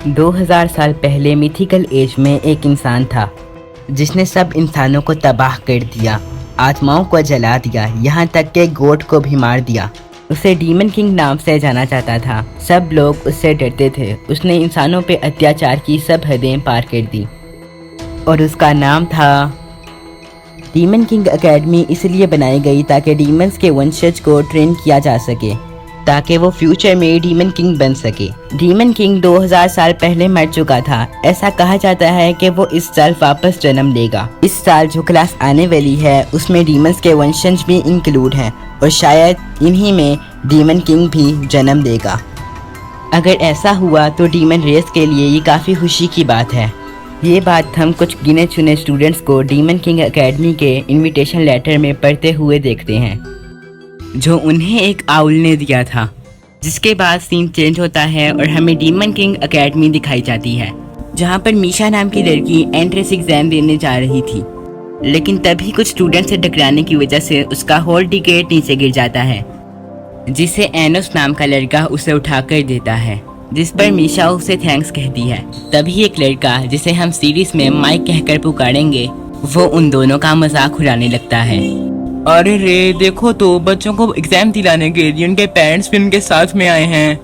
2000 साल पहले mythical as में एक इंसान था जिसने सब इंसानों को तबाह कर दिया, आत्माओं को जला दिया, यहाँ तक के गोट को भी मार दिया। उसे डीमन किंग नाम से जाना जाता था। सब लोग उससे डरते थे। उसने इंसानों पे अत्याचार की सब हदें पार कर दी और उसका नाम था डीमन किंग एकेडमी। इसलिए बनाई गई ताकि डीमंस के वंशज को ट्रेन किया जा सके, ताकि वो फ्यूचर में डीमन किंग बन सके। डीमन किंग 2000 साल पहले मर चुका था। ऐसा कहा जाता है कि वो इस साल वापस जन्म लेगा। इस साल जो क्लास आने वाली है उसमें डीमंस के वंशज भी इंक्लूड हैं और शायद इन्हीं में डीमन किंग भी जन्म लेगा। अगर ऐसा हुआ तो डीमन रेस के लिए ये काफ़ी खुशी की बात है। ये बात हम कुछ गिने चुने स्टूडेंट्स को डीमन किंग एकेडमी के इनविटेशन लेटर में पढ़ते हुए देखते हैं, जो उन्हें एक आउल ने दिया था। जिसके बाद सीन चेंज होता है और हमें डीमन किंग एकेडमी दिखाई जाती है, जहाँ पर मीशा नाम की लड़की एंट्रेंस एग्जाम देने जा रही थी। लेकिन तभी कुछ स्टूडेंट से टकराने की वजह से उसका हॉल टिकट नीचे गिर जाता है, जिसे एनोस नाम का लड़का उसे उठाकर देता है, जिस पर मीशा उसे थैंक्स कहती है। तभी एक लड़का, जिसे हम सीरीज में माइक कहकर पुकारेंगे, वो उन दोनों का मजाक उड़ाने लगता है। अरे रे, देखो तो बच्चों को एग्जाम दिलाने के लिए उनके पेरेंट्स भी उनके साथ में आए हैं।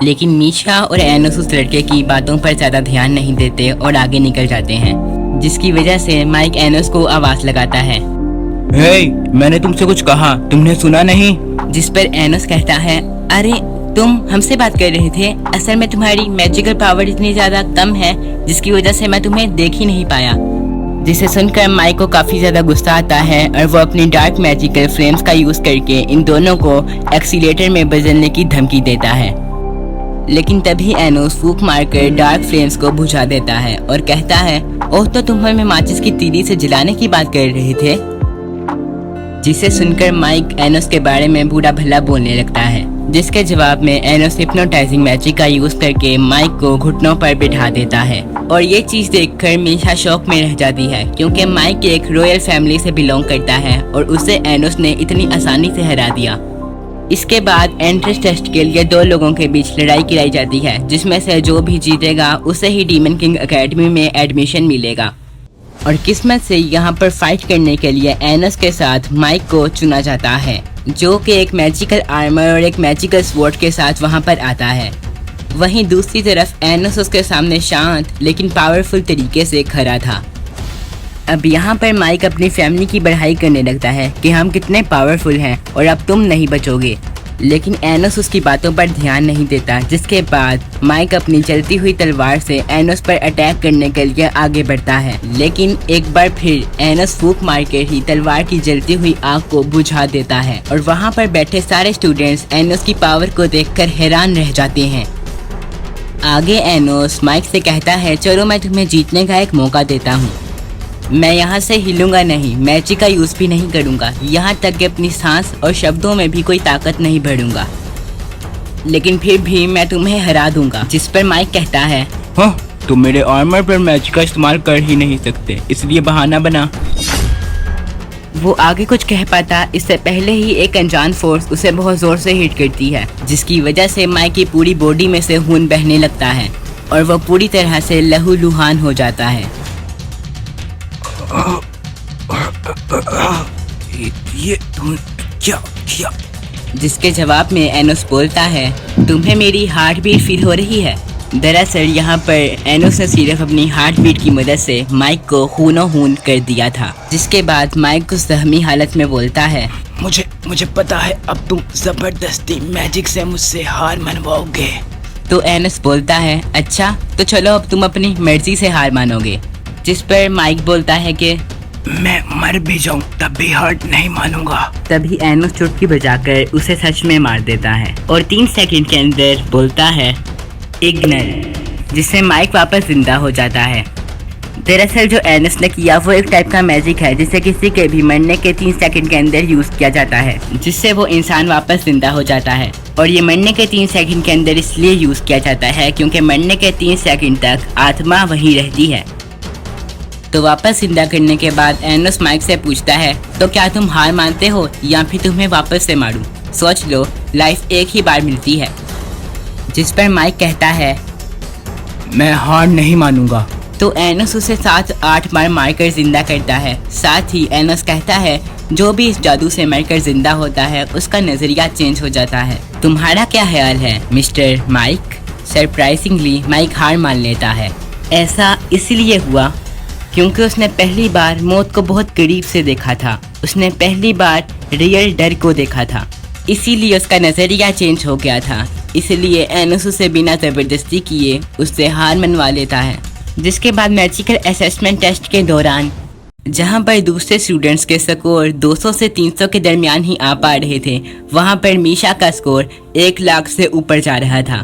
लेकिन मीशा और एनोस उस लड़के की बातों पर ज्यादा ध्यान नहीं देते और आगे निकल जाते हैं, जिसकी वजह से माइक एनोस को आवाज लगाता है, हे, मैंने तुमसे कुछ कहा, तुमने सुना नहीं? जिस पर एनोस कहता है, अरे तुम हमसे बात कर रहे थे। असल में तुम्हारी मैजिकल पावर इतनी ज्यादा कम है जिसकी वजह से मैं तुम्हें देख ही नहीं पाया। जिसे सुनकर माइक को काफी ज्यादा गुस्सा आता है और वो अपनी डार्क मैजिकल फ्लेम्स का यूज करके इन दोनों को एक्सीलेटर में बदलने की धमकी देता है। लेकिन तभी एनोस फूंक मारकर डार्क फ्लेम्स को बुझा देता है और कहता है, ओह, तो तुम हमें माचिस की तीली से जलाने की बात कर रहे थे। जिसे सुनकर माइक एनोस के बारे में बुरा भला बोलने लगता है, जिसके जवाब में एनोस हिप्नोटाइजिंग मैजिक का यूज करके माइक को घुटनों पर बिठा देता है। और ये चीज देखकर मीशा शॉक में रह जाती है, क्योंकि माइक एक रॉयल फैमिली से बिलोंग करता है और उसे एनोस ने इतनी आसानी से हरा दिया। इसके बाद एंट्रेंस टेस्ट के लिए दो लोगों के बीच लड़ाई कराई जाती है, जिसमें से जो भी जीतेगा उसे ही डीमन किंग एकेडमी में एडमिशन मिलेगा। और किस्मत से यहाँ पर फाइट करने के लिए एनोस के साथ माइक को चुना जाता है, जो कि एक मैजिकल आर्मर और एक मैजिकल स्वॉर्ड के साथ वहाँ पर आता है। वहीं दूसरी तरफ एनोस उसके सामने शांत लेकिन पावरफुल तरीके से खड़ा था। अब यहाँ पर माइक अपनी फैमिली की बढ़ाई करने लगता है कि हम कितने पावरफुल हैं और अब तुम नहीं बचोगे। लेकिन एनोस उसकी बातों पर ध्यान नहीं देता, जिसके बाद माइक अपनी चलती हुई तलवार से एनोस पर अटैक करने के लिए आगे बढ़ता है। लेकिन एक बार फिर एनोस फूंक मार कर ही तलवार की जलती हुई आग को बुझा देता है और वहाँ पर बैठे सारे स्टूडेंट्स एनोस की पावर को देखकर हैरान रह जाते हैं। आगे एनोस माइक से कहता है, चलो मैं तुम्हें जीतने का एक मौका देता हूँ। मैं यहाँ से हिलूंगा नहीं, मैजिक का यूज भी नहीं करूँगा, यहाँ तक कि अपनी सांस और शब्दों में भी कोई ताकत नहीं भरूंगा, लेकिन फिर भी मैं तुम्हें हरा दूंगा। जिस पर माइक कहता है, हाँ, तुम मेरे आर्मर पर मैजिक का इस्तेमाल कर ही नहीं सकते, इसलिए बहाना बना। वो आगे कुछ कह पाता इससे पहले ही एक अनजान फोर्स उसे बहुत जोर से हिट करती है, जिसकी वजह से माइक की पूरी बॉडी में से खून बहने लगता है और वो पूरी तरह से लहूलुहान हो जाता है। ये तुम क्या किया? जिसके जवाब में एनोस बोलता है, तुम्हें मेरी हार्ट बीट फील हो रही है? दरअसल यहाँ पर एनोस ने सिर्फ अपनी हार्ट बीट की मदद से माइक को खूनो खून कर दिया था। जिसके बाद माइक को सहमी हालत में बोलता है, मुझे पता है अब तुम जबरदस्ती मैजिक से मुझसे हार मनवाओगे। तो एनोस बोलता है, अच्छा तो चलो अब तुम अपनी मर्जी से हार मानोगे। जिस पर माइक बोलता है कि मैं मर भी जाऊं तब भी हार नहीं मानूंगा। तभी एनोस चुटकी बजाकर उसे सच में मार देता है और 3 सेकंड के अंदर बोलता है, इग्नर, जिससे माइक वापस जिंदा हो जाता है। दरअसल जो एनोस ने किया वो एक टाइप का मैजिक है, जिसे किसी के भी मरने के 3 सेकंड के अंदर यूज किया जाता है, जिससे वो इंसान वापस जिंदा हो जाता है। और ये मरने के 3 सेकंड के अंदर इसलिए यूज किया जाता है क्योंकि मरने के 3 सेकंड तक आत्मा वहीं रहती है। तो वापस जिंदा करने के बाद एनोस माइक से पूछता है, तो क्या तुम हार मानते हो या फिर तुम्हें वापस से मारूं? सोच लो, लाइफ एक ही बार मिलती है। जिस पर माइक कहता है, मैं हार नहीं मानूंगा। तो एनोस उसे 7-8 बार मारकर जिंदा करता है। साथ ही एनोस कहता है जो भी इस जादू से मरकर जिंदा होता है उसका नजरिया चेंज हो जाता है। तुम्हारा क्या ख्याल है मिस्टर माइक? सरप्राइजिंगली माइक हार मान लेता है। ऐसा इसलिए हुआ क्योंकि उसने पहली बार मौत को बहुत करीब से देखा था। उसने पहली बार रियल डर को देखा था, इसीलिए उसका नजरिया चेंज हो गया था। इसलिए एनोस उसे बिना जबरदस्ती किए उससे हार मनवा लेता है। जिसके बाद मैजिकल असेसमेंट टेस्ट के दौरान जहां पर दूसरे स्टूडेंट्स के स्कोर 200 से 300 के दरमियान ही आ पा रहे थे, वहां पर मीशा का स्कोर 1 लाख से ऊपर जा रहा था।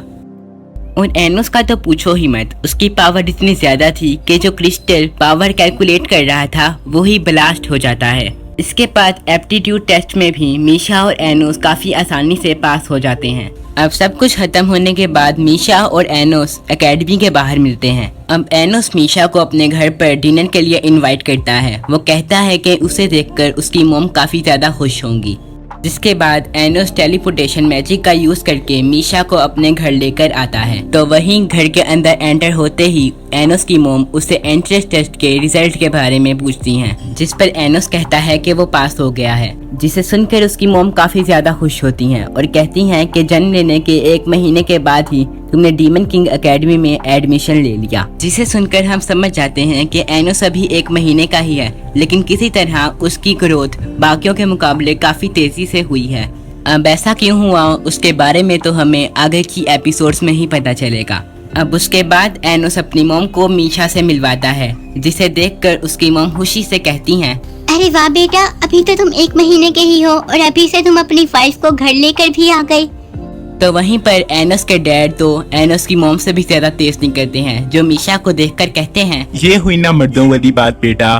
और एनोस का तो पूछो ही मत, उसकी पावर इतनी ज्यादा थी कि जो क्रिस्टल पावर कैलकुलेट कर रहा था वो ही ब्लास्ट हो जाता है। इसके बाद एप्टीट्यूड टेस्ट में भी मीशा और एनोस काफी आसानी से पास हो जाते हैं। अब सब कुछ खत्म होने के बाद मीशा और एनोस एकेडमी के बाहर मिलते हैं। अब एनोस मीशा को अपने घर पर डिनर के लिए इनवाइट करता है। वो कहता है कि उसे देखकर उसकी मॉम काफी ज्यादा खुश होंगी। जिसके बाद एनोस टेलीपोर्टेशन मैजिक का यूज करके मीशा को अपने घर लेकर आता है। तो वहीं घर के अंदर एंटर होते ही एनोस की मॉम उससे एंट्रेंस टेस्ट के रिजल्ट के बारे में पूछती हैं, जिस पर एनोस कहता है कि वो पास हो गया है। जिसे सुनकर उसकी मॉम काफी ज्यादा खुश होती हैं और कहती हैं कि जन्म लेने के 1 महीने के बाद ही तुमने डीमन किंग एकेडमी में एडमिशन ले लिया। जिसे सुनकर हम समझ जाते हैं कि एनोस अभी 1 महीने का ही है, लेकिन किसी तरह उसकी ग्रोथ बाकियों के मुकाबले काफी तेजी से हुई है। अब ऐसा क्यों हुआ उसके बारे में तो हमें आगे की एपिसोड्स में ही पता चलेगा। अब उसके बाद एनोस अपनी मॉम को मीशा से मिलवाता है, जिसे देखकर उसकी मॉम खुशी से कहती हैं, अरे वाह बेटा, अभी तो तुम 1 महीने के ही हो और अभी से तुम अपनी वाइफ को घर लेकर भी आ गए। तो वहीं पर एनोस के डैड तो एनोस की मॉम से भी ज्यादा तेज निकलते हैं, जो मीशा को देखकर कहते हैं, ये हुई ना मर्दों वाली बात बेटा।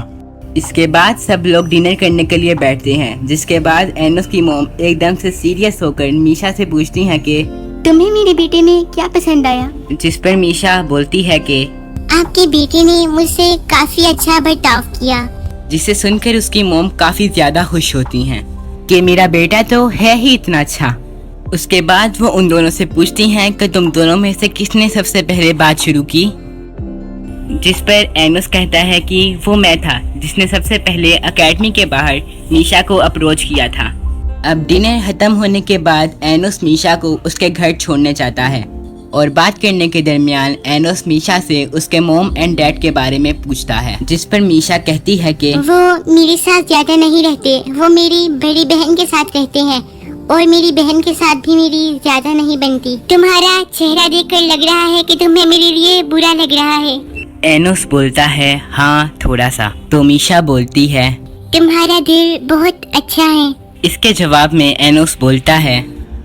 इसके बाद सब लोग डिनर करने के लिए बैठते हैं। जिसके बाद एनोस की मॉम एकदम से सीरियस होकर मीशा से पूछती हैं कि तुम्हें मेरे बेटे में क्या पसंद आया? जिस पर मीशा बोलती है कि आपके बेटे ने मुझसे काफी अच्छा बर्ताव किया। जिसे सुनकर उसकी मॉम काफी ज्यादा खुश होती हैं कि मेरा बेटा तो है ही इतना अच्छा। उसके बाद वो उन दोनों से पूछती हैं कि तुम दोनों में से किसने सबसे पहले बात शुरू की। जिस पर एनोस कहता है कि वो मैं था जिसने सबसे पहले एकेडमी के बाहर मीशा को अप्रोच किया था। अब डिनर खत्म होने के बाद एनोस मीशा को उसके घर छोड़ने जाता है और बात करने के दरमियान एनोस मीशा से उसके मॉम एंड डैड के बारे में पूछता है। जिस पर मीशा कहती है कि वो मेरे साथ ज्यादा नहीं रहते, वो मेरी बड़ी बहन के साथ रहते हैं और मेरी बहन के साथ भी मेरी ज्यादा नहीं बनती। तुम्हारा चेहरा देखकर लग रहा है कि तुम्हें मेरे लिए बुरा लग रहा है। एनोस बोलता है हाँ थोड़ा सा। तो मीशा बोलती है तुम्हारा दिल बहुत अच्छा है। इसके जवाब में एनोस बोलता है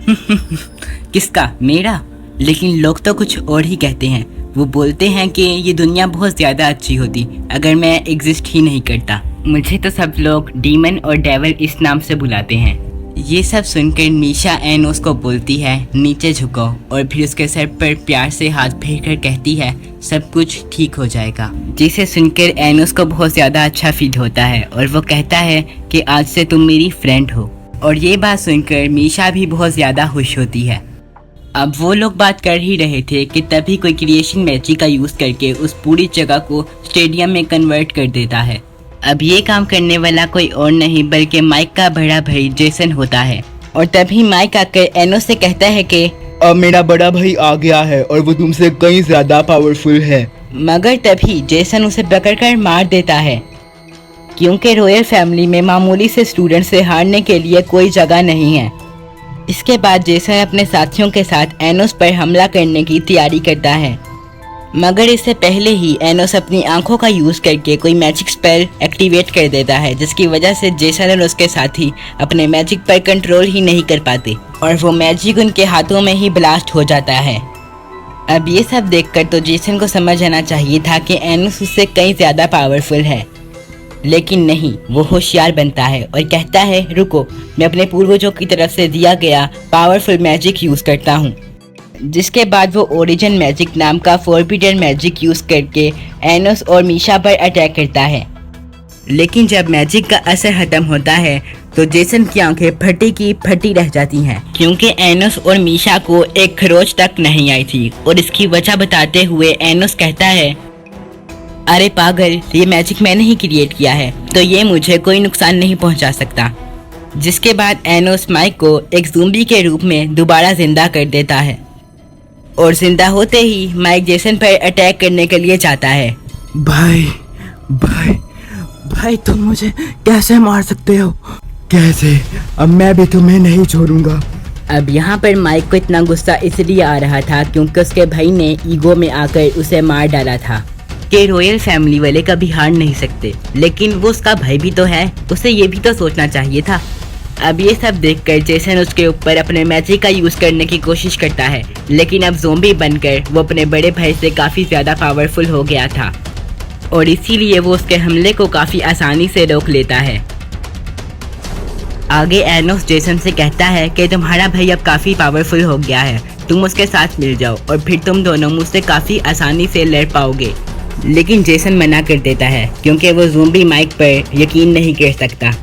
किसका? मेरा? लेकिन लोग तो कुछ और ही कहते हैं। वो बोलते हैं कि ये दुनिया बहुत ज्यादा अच्छी होती अगर मैं एग्जिस्ट ही नहीं करता। मुझे तो सब लोग डीमन और डेविल इस नाम से बुलाते हैं। ये सब सुनकर मीशा एनोस को बोलती है नीचे झुको, और फिर उसके सर पर प्यार से हाथ फेर कर कहती है सब कुछ ठीक हो जाएगा। जिसे सुनकर एनोस को बहुत ज्यादा अच्छा फील होता है और वो कहता है कि आज से तुम मेरी फ्रेंड हो। और ये बात सुनकर मीशा भी बहुत ज्यादा खुश होती है। अब वो लोग बात कर ही रहे थे कि तभी कोई क्रिएशन मैजिक का यूज करके उस पूरी जगह को स्टेडियम में कन्वर्ट कर देता है। अब ये काम करने वाला कोई और नहीं बल्कि माइक का बड़ा भाई जेसन होता है। और तभी माइक आकर एनोस से कहता है कि अब मेरा बड़ा भाई आ गया है और वो तुमसे कहीं ज्यादा पावरफुल है। मगर तभी जेसन उसे पकड़कर मार देता है, क्योंकि रॉयल फैमिली में मामूली से स्टूडेंट से हारने के लिए कोई जगह नहीं है। इसके बाद जेसन अपने साथियों के साथ एनोस पर हमला करने की तैयारी करता है, मगर इससे पहले ही एनोस अपनी आंखों का यूज करके कोई मैजिक स्पेल एक्टिवेट कर देता है, जिसकी वजह से जेसन और उसके साथी अपने मैजिक पर कंट्रोल ही नहीं कर पाते और वो मैजिक उनके हाथों में ही ब्लास्ट हो जाता है। अब ये सब देखकर तो जेसन को समझ आना चाहिए था कि एनोस उससे कहीं ज्यादा पावरफुल है, लेकिन नहीं, वो होशियार बनता है और कहता है रुको, मैं अपने पूर्वजों की तरफ से दिया गया पावरफुल मैजिक यूज करता हूँ। जिसके बाद वो ओरिजिन मैजिक नाम का फॉरबिडन मैजिक यूज करके एनोस और मीशा पर अटैक करता है। लेकिन जब मैजिक का असर खत्म होता है तो जेसन की आंखें फटी की फटी रह जाती हैं क्योंकि एनोस और मीशा को एक खरोच तक नहीं आई थी। और इसकी वजह बताते हुए एनोस कहता है, अरे पागल, ये मैजिक मैंने ही क्रिएट किया है तो ये मुझे कोई नुकसान नहीं पहुंचा सकता। जिसके बाद एनोस माइक को एक ज़ूम्बी के रूप में दोबारा जिंदा कर देता है और जिंदा होते ही माइक जेसन पर अटैक करने के लिए जाता है। भाई भाई भाई, तुम मुझे कैसे मार सकते हो? कैसे? अब मैं भी तुम्हें नहीं छोड़ूंगा। अब यहाँ पर माइक को इतना गुस्सा इसलिए आ रहा था क्योंकि उसके भाई ने ईगो में आकर उसे मार डाला था कि रॉयल फैमिली वाले कभी हार नहीं सकते, लेकिन वो उसका भाई भी तो है, उसे ये भी तो सोचना चाहिए था। अब ये सब देखकर जेसन उसके ऊपर अपने मैजिक का यूज करने की कोशिश करता है, लेकिन अब ज़ोंबी बनकर वो अपने बड़े भाई से काफी ज्यादा पावरफुल हो गया था और इसीलिए वो उसके हमले को काफी आसानी से रोक लेता है। आगे एनोस जेसन से कहता है कि तुम्हारा भाई अब काफी पावरफुल हो गया है, तुम उसके साथ मिल जाओ और फिर तुम दोनों मुझसे काफी आसानी से लड़ पाओगे। लेकिन जेसन मना कर देता है क्योंकि वो ज़ोंबी माइक पर यकीन नहीं कर सकता।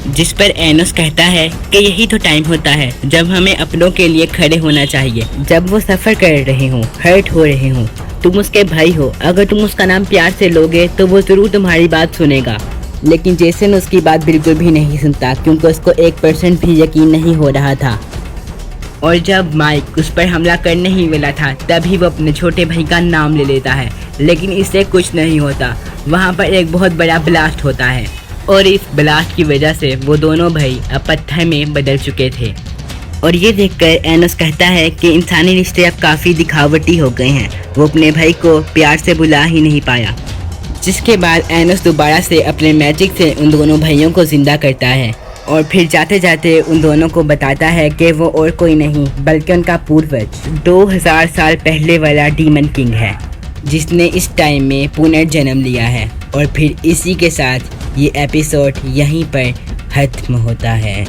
जिस पर एनोस कहता है कि यही तो टाइम होता है जब हमें अपनों के लिए खड़े होना चाहिए। जब वो सफ़र कर रहे हों, हर्ट हो रहे हों, तुम उसके भाई हो, अगर तुम उसका नाम प्यार से लोगे तो वो ज़रूर तुम्हारी बात सुनेगा। लेकिन जेसन उसकी बात बिल्कुल भी नहीं सुनता क्योंकि उसको 1% भी यकीन नहीं हो रहा था। और जब माइक उस पर हमला करने ही वाला था तभी वो अपने छोटे भाई का नाम ले लेता है, लेकिन इससे कुछ नहीं होता। वहाँ पर एक बहुत बड़ा ब्लास्ट होता है और इस ब्लास्ट की वजह से वो दोनों भाई अब पत्थर में बदल चुके थे। और ये देखकर एनोस कहता है कि इंसानी रिश्ते अब काफ़ी दिखावटी हो गए हैं, वो अपने भाई को प्यार से बुला ही नहीं पाया। जिसके बाद एनोस दोबारा से अपने मैजिक से उन दोनों भाइयों को जिंदा करता है और फिर जाते जाते उन दोनों को बताता है कि वो और कोई नहीं बल्कि उनका पूर्वज 2000 साल पहले वाला डीमन किंग है, जिसने इस टाइम में पुनर्जन्म लिया है। और फिर इसी के साथ ये एपिसोड यहीं पर खत्म होता है।